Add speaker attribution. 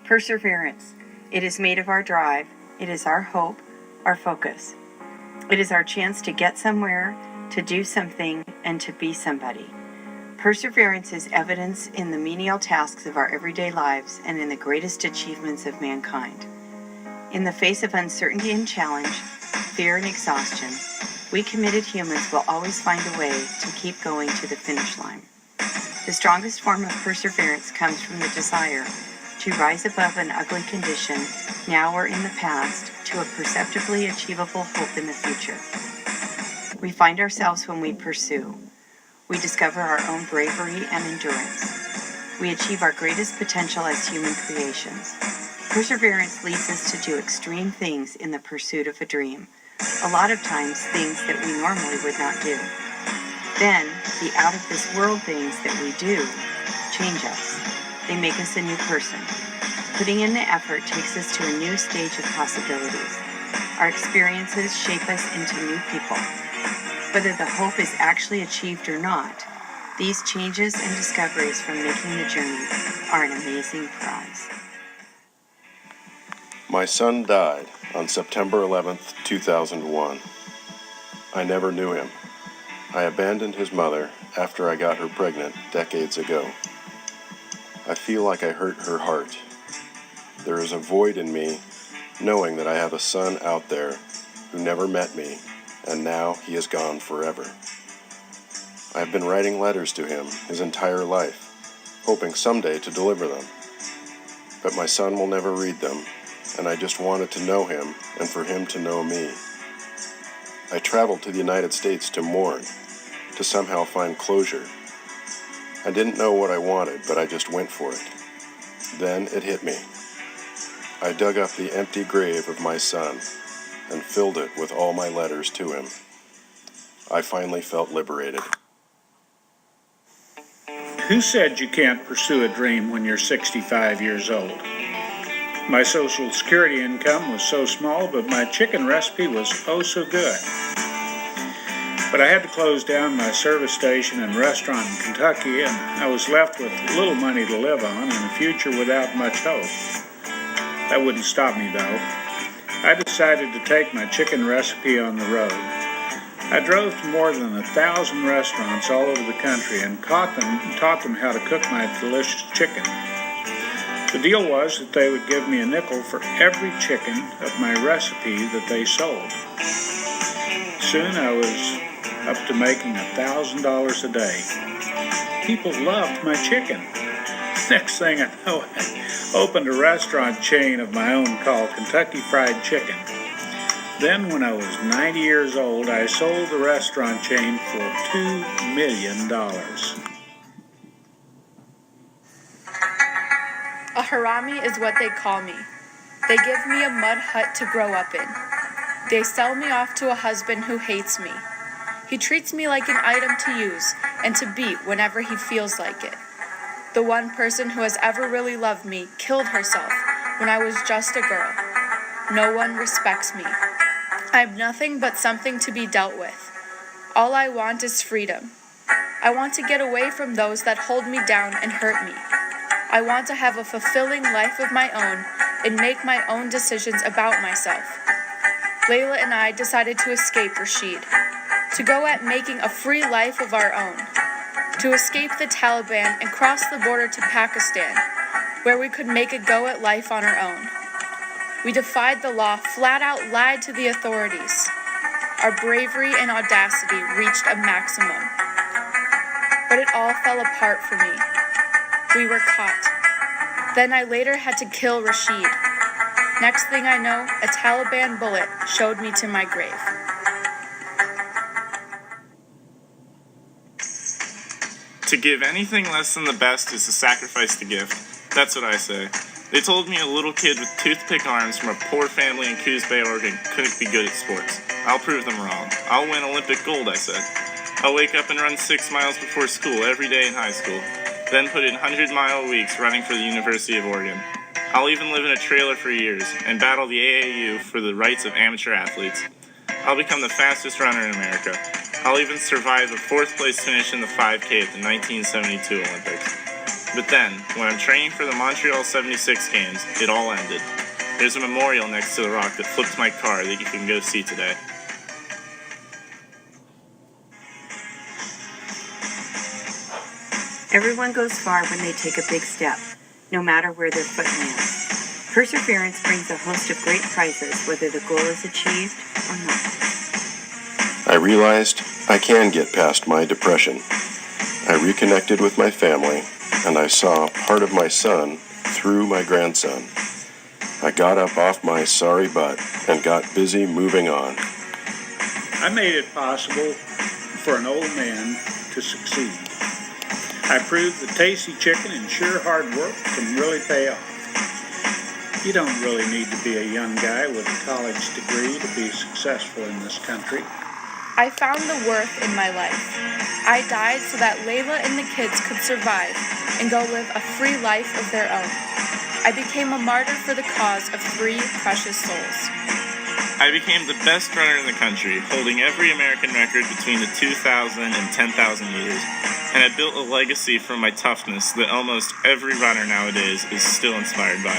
Speaker 1: Perseverance. It is made of our drive. It is our hope, our focus. It is our chance to get somewhere, to do something, and to be somebody. Perseverance is evidence in the menial tasks of our everyday lives and in the greatest achievements of mankind. In the face of uncertainty and challenge, fear and exhaustion, we committed humans will always find a way to keep going to the finish line. The strongest form of perseverance comes from the desire to rise above an ugly condition, now or in the past, to a perceptibly achievable hope in the future. We find ourselves when we pursue. We discover our own bravery and endurance. We achieve our greatest potential as human creations. Perseverance leads us to do extreme things in the pursuit of a dream. A lot of times, things that we normally would not do. Then, the out-of-this-world things that we do change us. They make us a new person. Putting in the effort takes us to a new stage of possibilities. Our experiences shape us into new people. Whether the hope is actually achieved or not, these changes and discoveries from making the journey are an amazing prize.
Speaker 2: My son died on September 11th, 2001. I never knew him. I abandoned his mother after I got her pregnant decades ago. I feel like I hurt her heart. There is a void in me knowing that I have a son out there who never met me, and now he is gone forever. I have been writing letters to him his entire life, hoping someday to deliver them. But my son will never read them, and I just wanted to know him and for him to know me. I traveled to the United States to mourn, to somehow find closure. I didn't know what I wanted, but I just went for it. Then it hit me. I dug up the empty grave of my son and filled it with all my letters to him. I finally felt liberated.
Speaker 3: Who said you can't pursue a dream when you're 65 years old? My Social Security income was so small, but my chicken recipe was oh so good. But I had to close down my service station and restaurant in Kentucky, and I was left with little money to live on and a future without much hope. That wouldn't stop me, though. I decided to take my chicken recipe on the road. I drove to more than 1,000 restaurants all over the country and taught them how to cook my delicious chicken. The deal was that they would give me a nickel for every chicken of my recipe that they sold. Soon I was up to making $1,000 a day. People loved my chicken. Next thing I know, I opened a restaurant chain of my own called Kentucky Fried Chicken. Then when I was 90 years old, I sold the restaurant chain for $2 million.
Speaker 4: A harami is what they call me. They give me a mud hut to grow up in. They sell me off to a husband who hates me. He treats me like an item to use and to beat whenever he feels like it. The one person who has ever really loved me killed herself when I was just a girl. No one respects me. I'm nothing but something to be dealt with. All I want is freedom. I want to get away from those that hold me down and hurt me. I want to have a fulfilling life of my own and make my own decisions about myself. Layla and I decided to escape Rashid, to go at making a free life of our own, to escape the Taliban and cross the border to Pakistan, where we could make a go at life on our own. We defied the law, flat out lied to the authorities. Our bravery and audacity reached a maximum. But it all fell apart for me. We were caught. Then I later had to kill Rashid. Next thing I know, a Taliban bullet showed me to my grave.
Speaker 5: To give anything less than the best is a sacrifice to give. That's what I say. They told me a little kid with toothpick arms from a poor family in Coos Bay, Oregon couldn't be good at sports. I'll prove them wrong. I'll win Olympic gold, I said. I'll wake up and run 6 miles before school every day in high school. Then put in 100-mile weeks running for the University of Oregon. I'll even live in a trailer for years and battle the AAU for the rights of amateur athletes. I'll become the fastest runner in America. I'll even survive a 4th place finish in the 5K at the 1972 Olympics. But then, when I'm training for the Montreal 76 games, it all ended. There's a memorial next to the rock that flipped my car that you can go see today.
Speaker 1: Everyone goes far when they take a big step, no matter where their foot lands. Perseverance brings a host of great prizes, whether the goal is achieved or not.
Speaker 2: I realized I can get past my depression. I reconnected with my family, and I saw part of my son through my grandson. I got up off my sorry butt and got busy moving on.
Speaker 3: I made it possible for an old man to succeed. I proved that tasty chicken and sheer hard work can really pay off. You don't really need to be a young guy with a college degree to be successful in this country.
Speaker 4: I found the worth in my life. I died so that Layla and the kids could survive and go live a free life of their own. I became a martyr for the cause of 3 precious souls.
Speaker 5: I became the best runner in the country, holding every American record between the 2,000 and 10,000 meters, and I built a legacy from my toughness that almost every runner nowadays is still inspired by.